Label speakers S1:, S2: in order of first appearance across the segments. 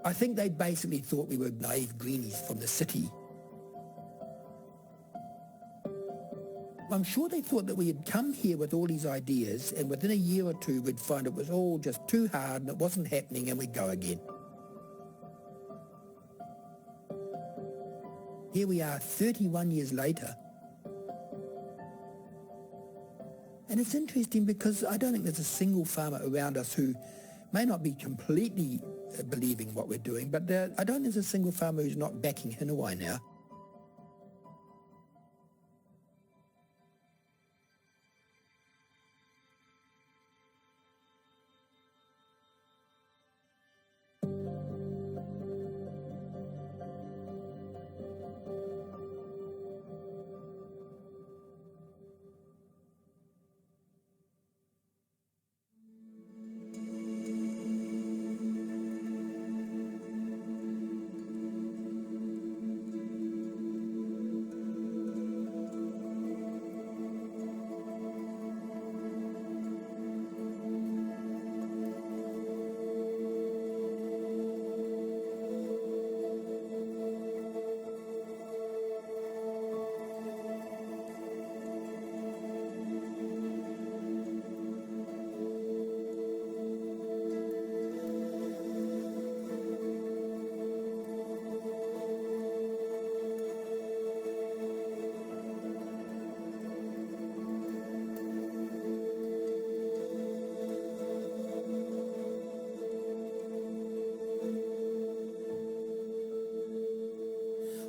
S1: I think they basically thought we were naive greenies from the city. I'm sure they thought that we had come here with all these ideas and within a year or two we'd find it was all just too hard and it wasn't happening and we'd go again. Here we are 31 years later. And it's interesting because I don't think there's a single farmer around us who may not be completely believing what we're doing, but I don't think there's a single farmer who's not backing Hinawai now.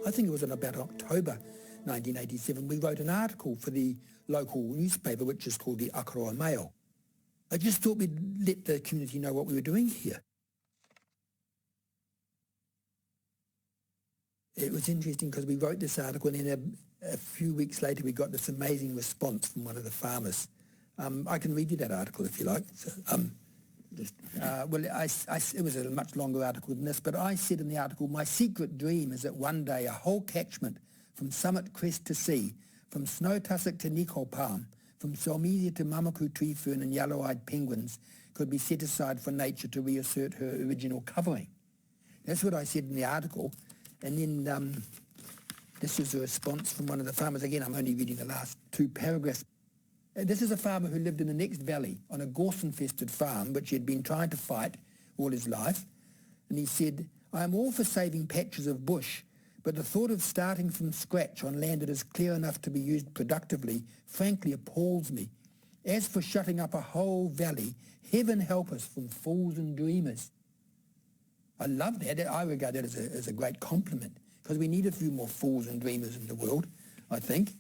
S1: I think it was in about October 1987, we wrote an article for the local newspaper, which is called the Akaroa Mail. I just thought we'd let the community know what we were doing here. It was interesting because we wrote this article and then a few weeks later we got this amazing response from one of the farmers. I can read you that article if you like. So, it was a much longer article than this, but I said in the article, my secret dream is that one day a whole catchment from Summit Crest to Sea, from snow tussock to nicol palm, from Solmesia to Mamaku tree fern and yellow-eyed penguins could be set aside for nature to reassert her original covering. That's what I said in the article. And then this is a response from one of the farmers. Again, I'm only reading the last two paragraphs. This is a farmer who lived in the next valley on a gorse-infested farm, which he had been trying to fight all his life. And he said, I am all for saving patches of bush, but the thought of starting from scratch on land that is clear enough to be used productively frankly appalls me. As for shutting up a whole valley, heaven help us from fools and dreamers. I love that. I regard that as a great compliment, because we need a few more fools and dreamers in the world, I think.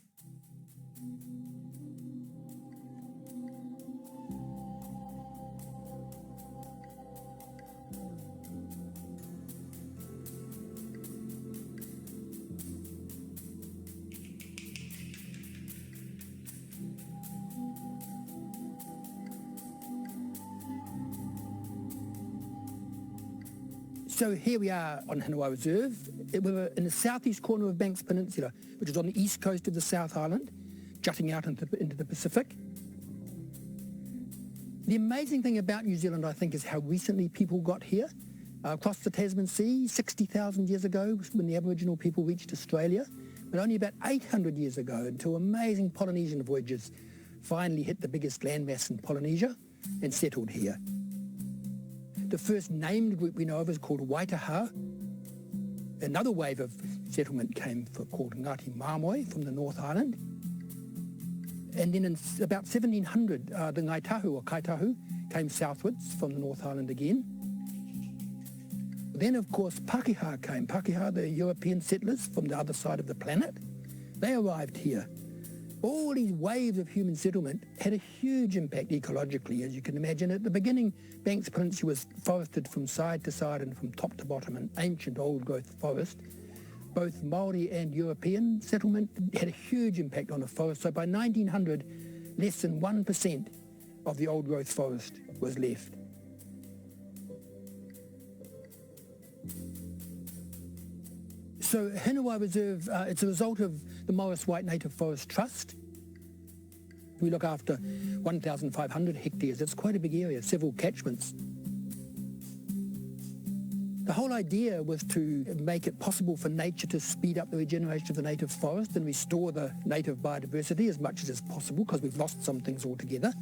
S1: So here we are on Hinawai Reserve. We were in the southeast corner of Banks Peninsula, which is on the east coast of the South Island, jutting out into the Pacific. The amazing thing about New Zealand, I think, is how recently people got here. Across the Tasman Sea, 60,000 years ago, when the Aboriginal people reached Australia, but only about 800 years ago, until amazing Polynesian voyagers finally hit the biggest landmass in Polynesia and settled here. The first named group we know of is called Waitaha. Another wave of settlement came called Ngāti Māmoe from the North Island. And then in about 1700, the Ngaitahu or Kaitahu came southwards from the North Island again. Then, of course, Pakeha came. Pakeha, the European settlers from the other side of the planet, they arrived here. All these waves of human settlement had a huge impact ecologically, as you can imagine. At the beginning, Banks Peninsula was forested from side to side and from top to bottom, an ancient old-growth forest. Both Māori and European settlement had a huge impact on the forest. So by 1900, less than 1% of the old-growth forest was left. So Hinawai Reserve, it's a result of the Morris White Native Forest Trust. We look after 1,500 hectares. It's quite a big area, several catchments. The whole idea was to make it possible for nature to speed up the regeneration of the native forest and restore the native biodiversity as much as is possible, because we've lost some things altogether.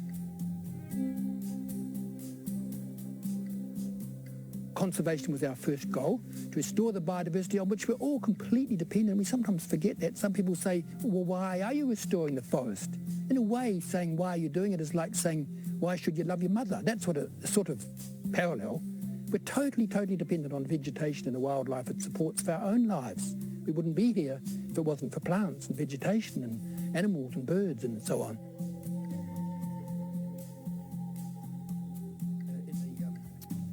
S1: Conservation was our first goal, to restore the biodiversity on which we're all completely dependent. We sometimes forget that. Some people say, well, why are you restoring the forest? In a way, saying why are you doing it is like saying, why should you love your mother? That's what a sort of parallel. We're totally dependent on vegetation and the wildlife it supports for our own lives. We wouldn't be here if it wasn't for plants and vegetation and animals and birds and so on. In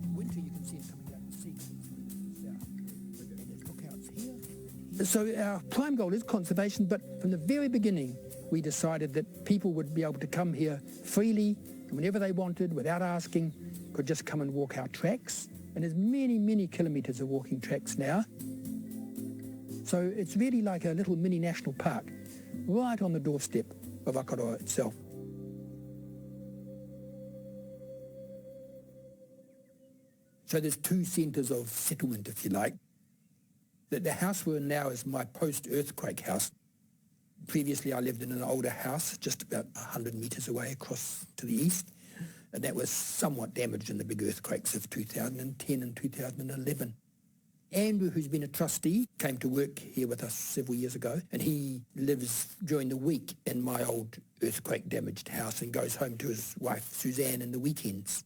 S1: the winter you can see it coming down the sea. And there's lookouts here. So our prime goal is conservation, but from the very beginning we decided that people would be able to come here freely and whenever they wanted, without asking, could just come and walk our tracks. And there's many kilometres of walking tracks now. So it's really like a little mini national park right on the doorstep of Akaroa itself. So there's two centres of settlement, if you like. The house we're in now is my post-earthquake house. Previously I lived in an older house just about 100 metres away across to the east. And that was somewhat damaged in the big earthquakes of 2010 and 2011. Andrew, who's been a trustee, came to work here with us several years ago, and he lives during the week in my old earthquake-damaged house and goes home to his wife, Suzanne, in the weekends.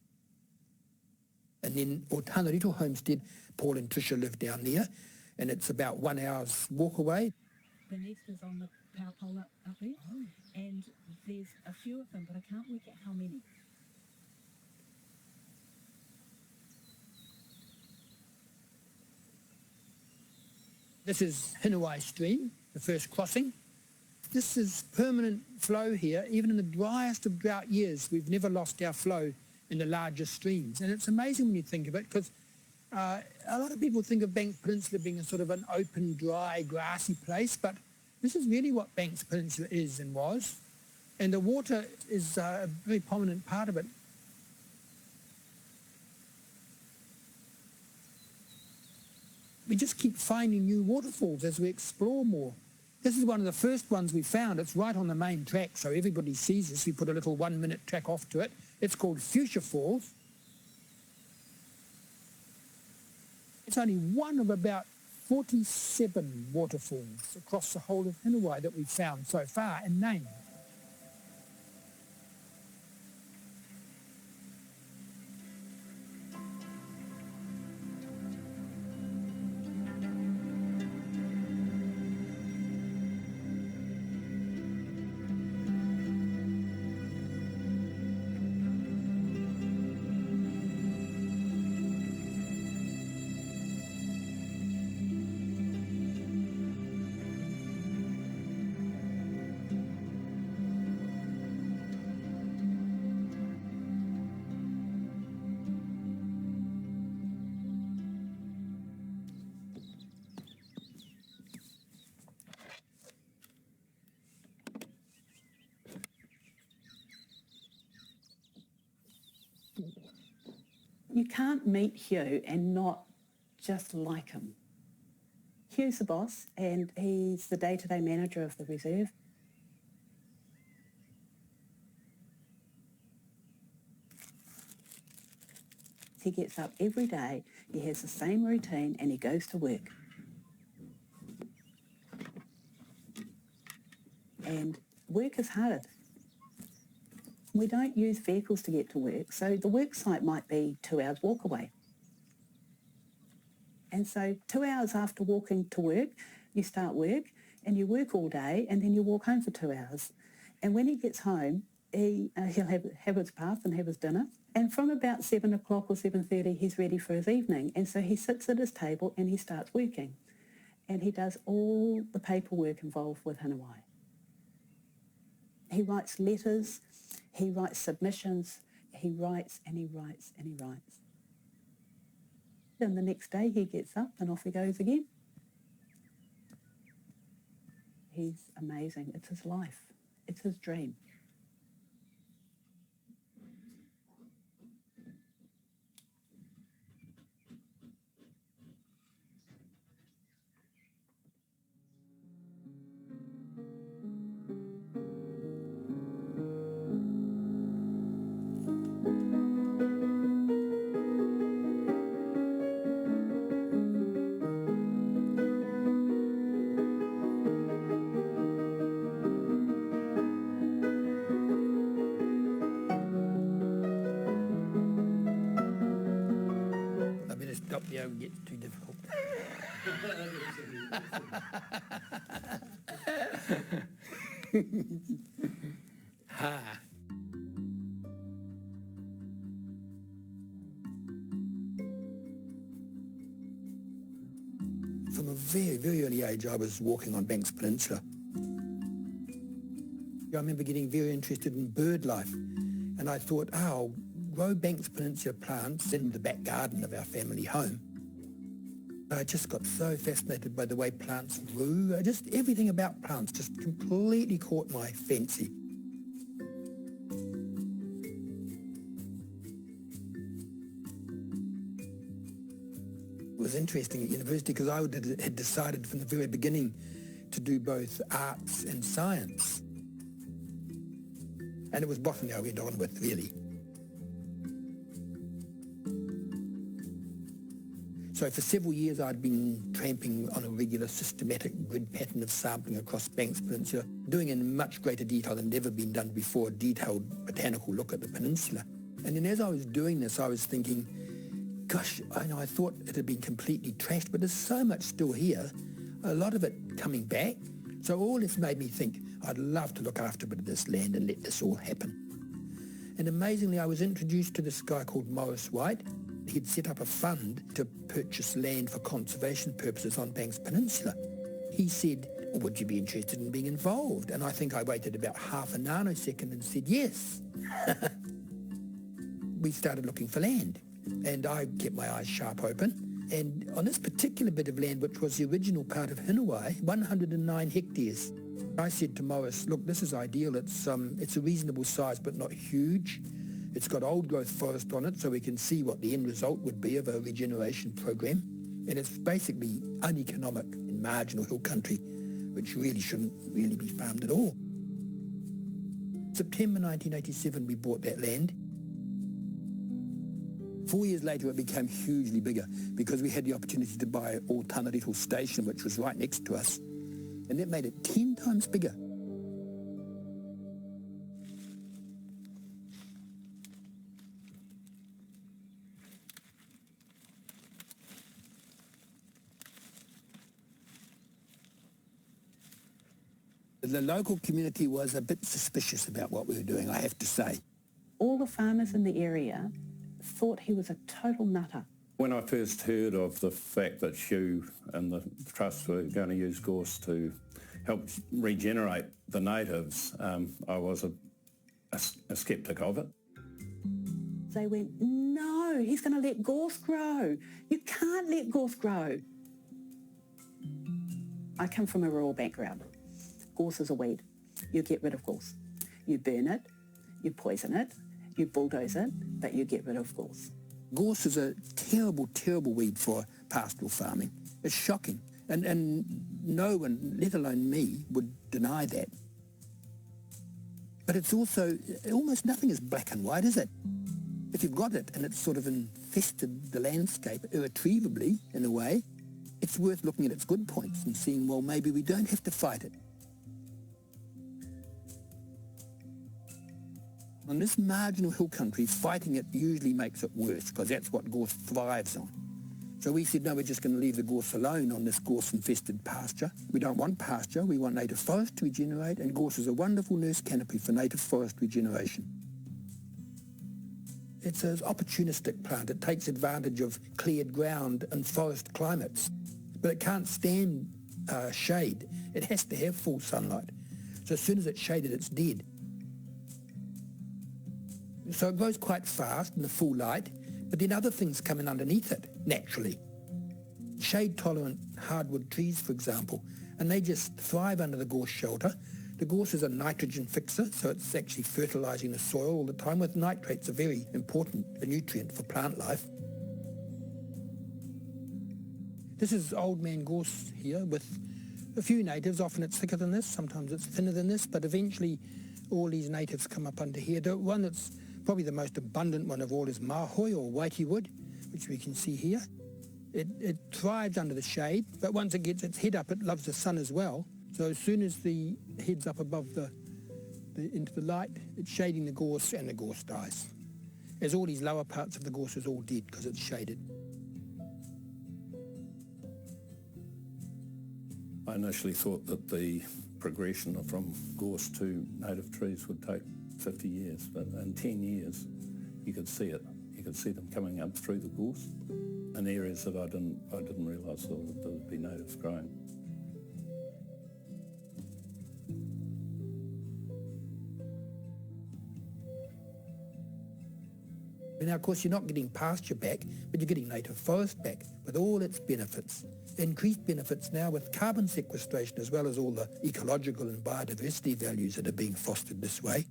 S1: And then Otanerito Homestead, Paul and Tricia live down there, and it's about 1 hour's walk away.
S2: The nest is on the power pole up there, and there's a few of them, but I can't work out how many.
S1: This is Hinawai Stream, the first crossing. This is permanent flow here. Even in the driest of drought years, we've never lost our flow in the larger streams. And it's amazing when you think of it, because a lot of people think of Banks Peninsula being a sort of an open, dry, grassy place, but this is really what Banks Peninsula is and was. And the water is a very prominent part of it. We just keep finding new waterfalls as we explore more. This is one of the first ones we found. It's right on the main track, so everybody sees this. We put a little 1-minute track off to it. It's called Fuchsia Falls. It's only one of about 47 waterfalls across the whole of Hinawai that we've found so far and named.
S2: You can't meet Hugh and not just like him. Hugh's the boss and he's the day-to-day manager of the reserve. He gets up every day, he has the same routine and he goes to work. And work is hard. We don't use vehicles to get to work, so the work site might be 2 hours walk away. And so 2 hours after walking to work, you start work and you work all day and then you walk home for 2 hours. And when he gets home, he'll have his bath and have his dinner. And from about 7 o'clock or 7:30, he's ready for his evening. And so he sits at his table and he starts working. And he does all the paperwork involved with Hinawai. He writes letters, he writes submissions, he writes and he writes and he writes. Then the next day he gets up and off he goes again. He's amazing. It's his life. It's his dream.
S1: stop there and gets too difficult. Ha. From a very, very early age, I was walking on Banks Peninsula. I remember getting very interested in bird life, and I thought, oh, I'll grow Banks Peninsula plants in the back garden of our family home. I just got so fascinated by the way plants grew. Just everything about plants just completely caught my fancy. It was interesting at university because I had decided from the very beginning to do both arts and science. And it was botany I went on with, really. So for several years I'd been tramping on a regular systematic grid pattern of sampling across Banks Peninsula, doing in much greater detail than had ever been done before, a detailed botanical look at the peninsula. And then as I was doing this, I was thinking, gosh, I thought it had been completely trashed, but there's so much still here, a lot of it coming back. So all this made me think, I'd love to look after a bit of this land and let this all happen. And amazingly, I was introduced to this guy called Maurice White. He'd set up a fund to purchase land for conservation purposes on Banks Peninsula. He said, would you be interested in being involved? And I think I waited about half a nanosecond and said yes. We started looking for land, and I kept my eyes sharp open. And on this particular bit of land, which was the original part of Hinawai, 109 hectares, I said to Maurice, look, this is ideal. It's a reasonable size, but not huge. It's got old growth forest on it, so we can see what the end result would be of a regeneration program. And it's basically uneconomic in marginal hill country, which really shouldn't really be farmed at all. September 1987, we bought that land. 4 years later, it became hugely bigger because we had the opportunity to buy Old Tanaritol Station, which was right next to us. And that made it 10 times bigger. The local community was a bit suspicious about what we were doing, I have to say.
S2: All the farmers in the area thought he was a total nutter.
S3: When I first heard of the fact that Hugh and the Trust were going to use gorse to help regenerate the natives, I was a sceptic of it.
S2: They went, no, he's going to let gorse grow. You can't let gorse grow. I come from a rural background. Gorse is a weed. You get rid of gorse. You burn it, you poison it, you bulldoze it, but you get rid of gorse.
S1: Gorse is a terrible, terrible weed for pastoral farming. It's shocking. And no one, let alone me, would deny that. But it's also, almost nothing is black and white, is it? If you've got it and it's sort of infested the landscape irretrievably, in a way, it's worth looking at its good points and seeing, well, maybe we don't have to fight it. On this marginal hill country, fighting it usually makes it worse because that's what gorse thrives on. So we said, no, we're just going to leave the gorse alone on this gorse-infested pasture. We don't want pasture, we want native forest to regenerate, and gorse is a wonderful nurse canopy for native forest regeneration. It's an opportunistic plant. It takes advantage of cleared ground and forest climates, but it can't stand shade. It has to have full sunlight. So as soon as it's shaded, it's dead. So it grows quite fast in the full light, but then other things come in underneath it, naturally. Shade-tolerant hardwood trees, for example, and they just thrive under the gorse shelter. The gorse is a nitrogen fixer, so it's actually fertilizing the soil all the time, with nitrates, a very important nutrient for plant life. This is old man gorse here with a few natives. Often it's thicker than this, sometimes it's thinner than this, but eventually all these natives come up under here. The one that's probably the most abundant one of all is mahoi or whitey wood, which we can see here. It thrives under the shade, but once it gets its head up, it loves the sun as well. So as soon as the head's up above into the light, it's shading the gorse, and the gorse dies. As all these lower parts of the gorse is all dead because it's shaded.
S3: I initially thought that the progression from gorse to native trees would take 50 years, but in 10 years you could see it. You could see them coming up through the gorse in areas that I didn't realise there would be natives growing.
S1: Now, of course, you're not getting pasture back, but you're getting native forest back with all its benefits. Increased benefits now with carbon sequestration as well as all the ecological and biodiversity values that are being fostered this way.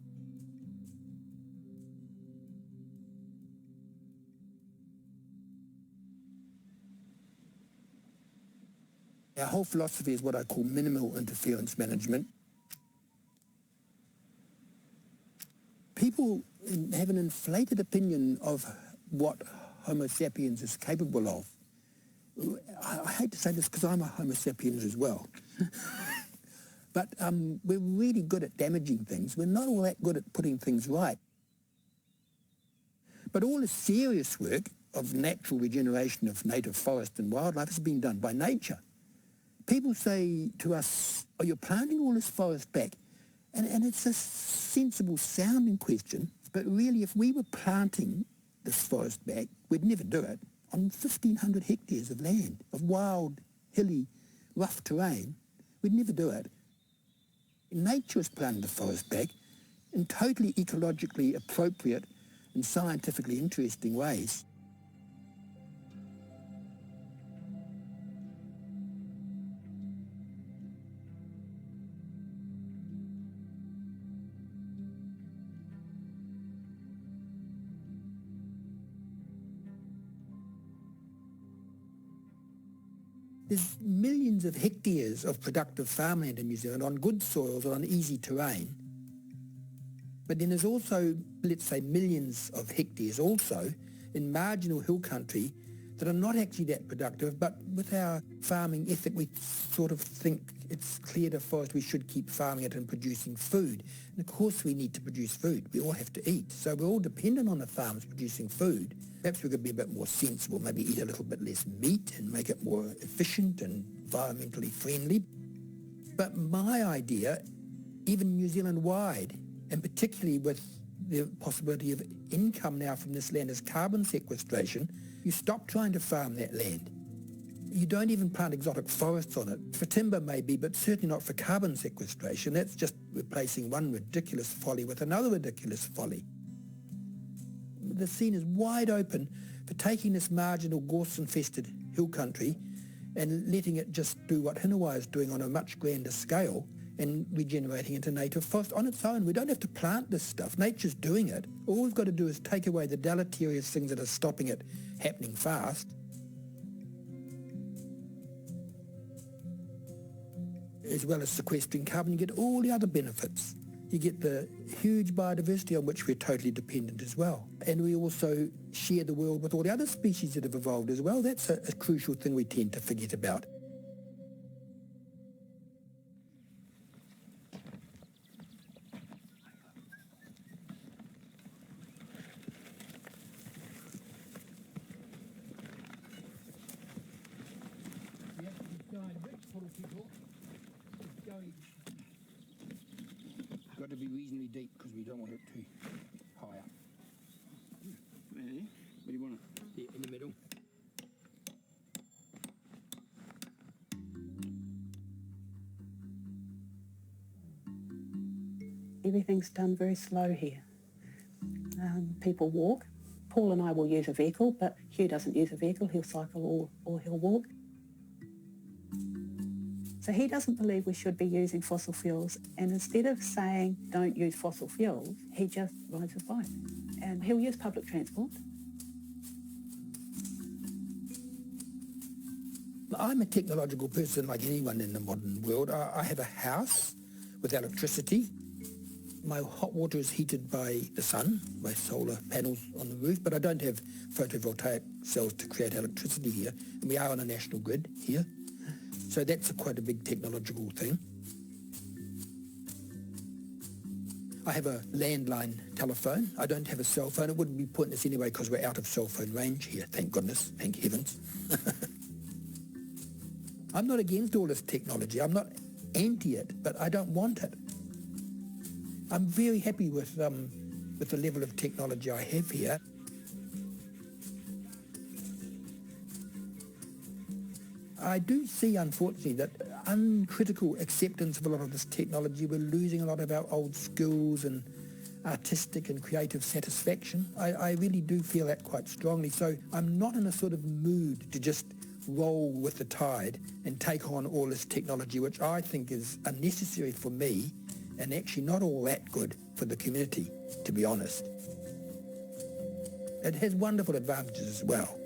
S1: Our whole philosophy is what I call minimal interference management. People have an inflated opinion of what Homo sapiens is capable of. I hate to say this because I'm a Homo sapiens as well. But we're really good at damaging things. We're not all that good at putting things right. But all the serious work of natural regeneration of native forest and wildlife has been done by nature. People say to us, oh, you're planting all this forest back. And it's a sensible sounding question, but really if we were planting this forest back, we'd never do it on 1,500 hectares of land, of wild, hilly, rough terrain. We'd never do it. Nature has planted the forest back in totally ecologically appropriate and scientifically interesting ways. There's millions of hectares of productive farmland in New Zealand on good soils or on easy terrain. But then there's also, let's say, millions of hectares also in marginal hill country that are not actually that productive, but with our farming ethic we sort of think it's cleared a forest, we should keep farming it and producing food. And of course we need to produce food. We all have to eat. So we're all dependent on the farms producing food. Perhaps we could be a bit more sensible, maybe eat a little bit less meat and make it more efficient and environmentally friendly. But my idea, even New Zealand-wide, and particularly with the possibility of income now from this land as carbon sequestration, you stop trying to farm that land. You don't even plant exotic forests on it. For timber maybe, but certainly not for carbon sequestration. That's just replacing one ridiculous folly with another ridiculous folly. The scene is wide open for taking this marginal gorse-infested hill country and letting it just do what Hinawai is doing on a much grander scale and regenerating into native forest on its own. We don't have to plant this stuff. Nature's doing it. All we've got to do is take away the deleterious things that are stopping it happening fast. As well as sequestering carbon, you get all the other benefits. You get the huge biodiversity on which we're totally dependent as well. And we also share the world with all the other species that have evolved as well. That's a crucial thing we tend to forget about. Got to be reasonably deep because we don't want it too high up.
S4: Really? Where do you want it?
S1: Yeah, in the middle.
S2: Everything's done very slow here. People walk. Paul and I will use a vehicle, but Hugh doesn't use a vehicle. He'll cycle or he'll walk. So he doesn't believe we should be using fossil fuels, and instead of saying don't use fossil fuels, he just rides his bike. And he'll use public transport.
S1: I'm a technological person like anyone in the modern world. I have a house with electricity. My hot water is heated by the sun, by solar panels on the roof, but I don't have photovoltaic cells to create electricity here, and we are on a national grid here. So that's quite a big technological thing. I have a landline telephone. I don't have a cell phone. It wouldn't be pointless anyway because we're out of cell phone range here, thank goodness, thank heavens. I'm not against all this technology. I'm not anti it, but I don't want it. I'm very happy with the level of technology I have here. I do see, unfortunately, that uncritical acceptance of a lot of this technology, we're losing a lot of our old skills and artistic and creative satisfaction. I really do feel that quite strongly. So I'm not in a sort of mood to just roll with the tide and take on all this technology, which I think is unnecessary for me and actually not all that good for the community, to be honest. It has wonderful advantages as well.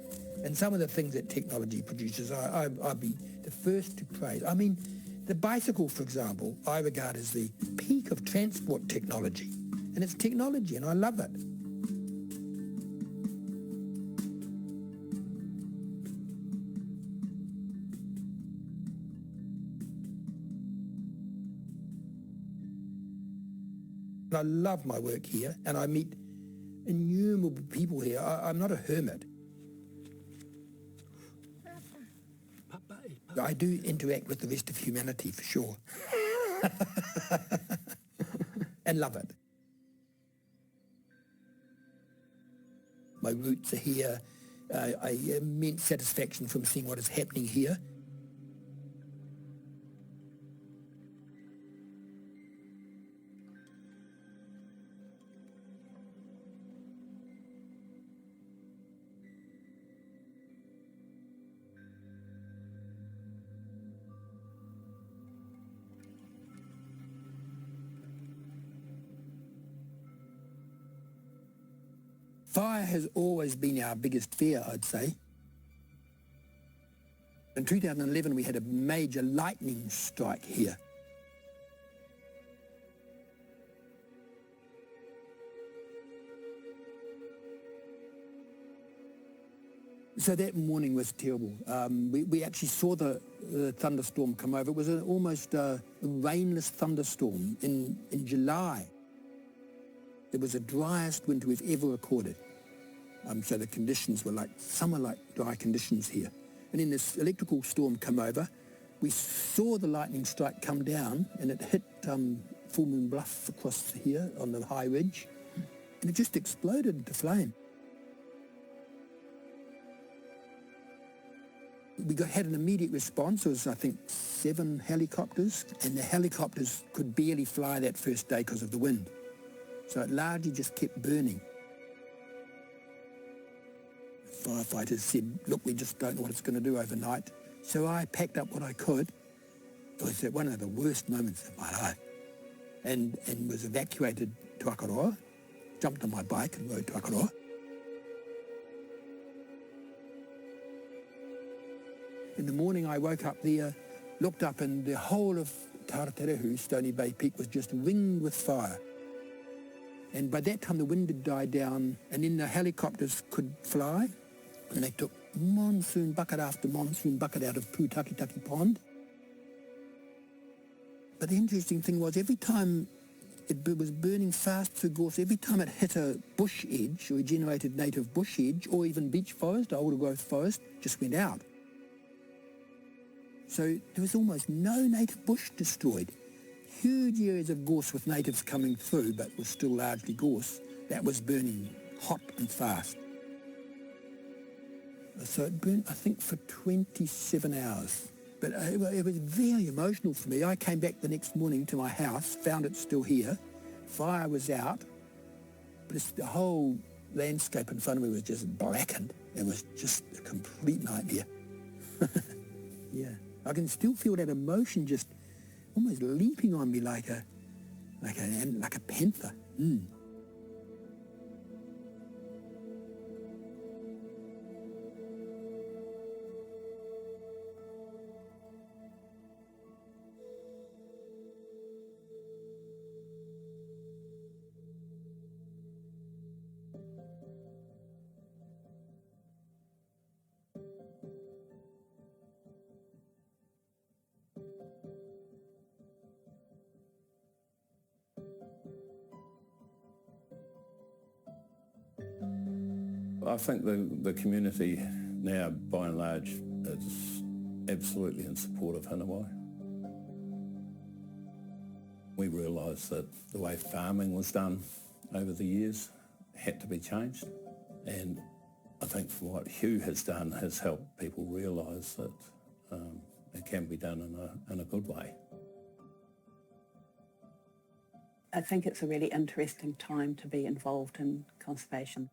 S1: And some of the things that technology produces, I'd be the first to praise. I mean, the bicycle, for example, I regard as the peak of transport technology. And it's technology, and I love it. I love my work here, and I meet innumerable people here. I'm not a hermit. I do interact with the rest of humanity, for sure. And love it. My roots are here. I immense satisfaction from seeing what is happening here. Fire has always been our biggest fear, I'd say. In 2011, we had a major lightning strike here. So that morning was terrible. We actually saw the thunderstorm come over. It was almost a rainless thunderstorm in July. It was the driest winter we've ever recorded. So the conditions were like summer-like dry conditions here. And then this electrical storm come over. We saw the lightning strike come down, and it hit Full Moon Bluff across here on the high ridge, and it just exploded into flame. We had an immediate response. It was, I think, 7 helicopters, and the helicopters could barely fly that first day because of the wind. So it largely just kept burning. Firefighters said, look, we just don't know what it's going to do overnight. So I packed up what I could. It was one of the worst moments of my life. And was evacuated to Akaroa, jumped on my bike and rode to Akaroa. In the morning I woke up there, looked up, and the whole of Taraterehu, Stony Bay Peak, was just ringed with fire. And by that time the wind had died down, and then the helicopters could fly, and they took monsoon bucket after monsoon bucket out of Putakitaki Pond. But the interesting thing was, every time it was burning fast through gorse, every time it hit a bush edge, or regenerated native bush edge, or even beech forest, older growth forest, just went out. So there was almost no native bush destroyed. Huge areas of gorse with natives coming through, but was still largely gorse, that was burning hot and fast. So it burnt, I think, for 27 hours. But it was very emotional for me. I came back the next morning to my house, found it still here. Fire was out, but the whole landscape in front of me was just blackened. It was just a complete nightmare. Yeah, I can still feel that emotion just almost leaping on me like a panther.
S3: I think the community now, by and large, is absolutely in support of Hinawai. We realised that the way farming was done over the years had to be changed, and I think what Hugh has done has helped people realise that it can be done in a good way.
S2: I think it's a really interesting time to be involved in conservation.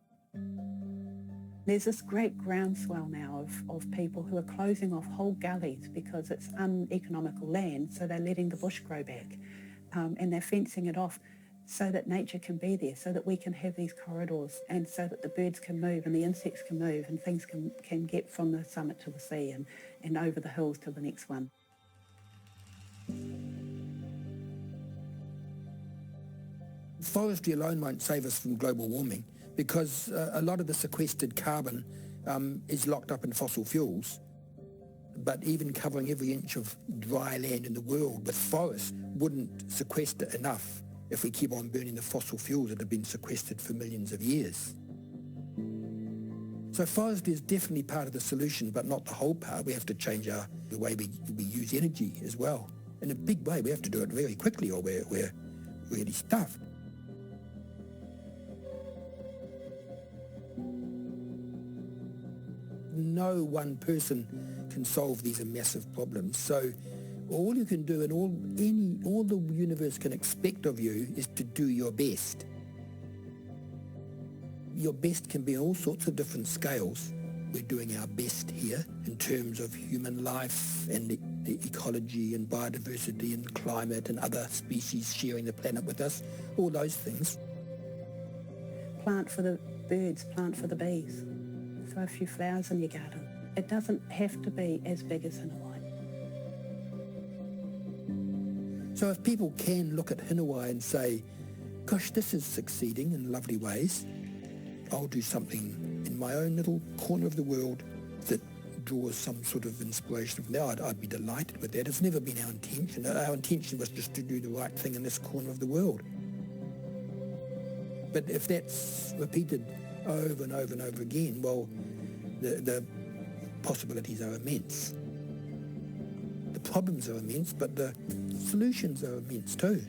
S2: There's this great groundswell now of people who are closing off whole gullies because it's uneconomical land, so they're letting the bush grow back, and they're fencing it off so that nature can be there, so that we can have these corridors, and so that the birds can move and the insects can move and things can get from the summit to the sea and over the hills to the next one.
S1: Forestry alone won't save us from global warming because a lot of the sequestered carbon is locked up in fossil fuels. But even covering every inch of dry land in the world with forests wouldn't sequester enough if we keep on burning the fossil fuels that have been sequestered for millions of years. So forestry is definitely part of the solution, but not the whole part. We have to change the way we use energy as well. In a big way, we have to do it very quickly or we're really stuffed. No one person can solve these massive problems. So all you can do and all the universe can expect of you is to do your best. Your best can be all sorts of different scales. We're doing our best here in terms of human life and the ecology and biodiversity and climate and other species sharing the planet with us, all those things.
S2: Plant for the birds, plant for the bees. Throw a few flowers in your garden. It doesn't have to be as big as Hinawai.
S1: So if people can look at Hinawai and say, gosh, this is succeeding in lovely ways, I'll do something in my own little corner of the world that draws some sort of inspiration from there, I'd be delighted with that. It's never been our intention. Our intention was just to do the right thing in this corner of the world. But if that's repeated over and over and over again, well, the possibilities are immense. The problems are immense, but the solutions are immense too.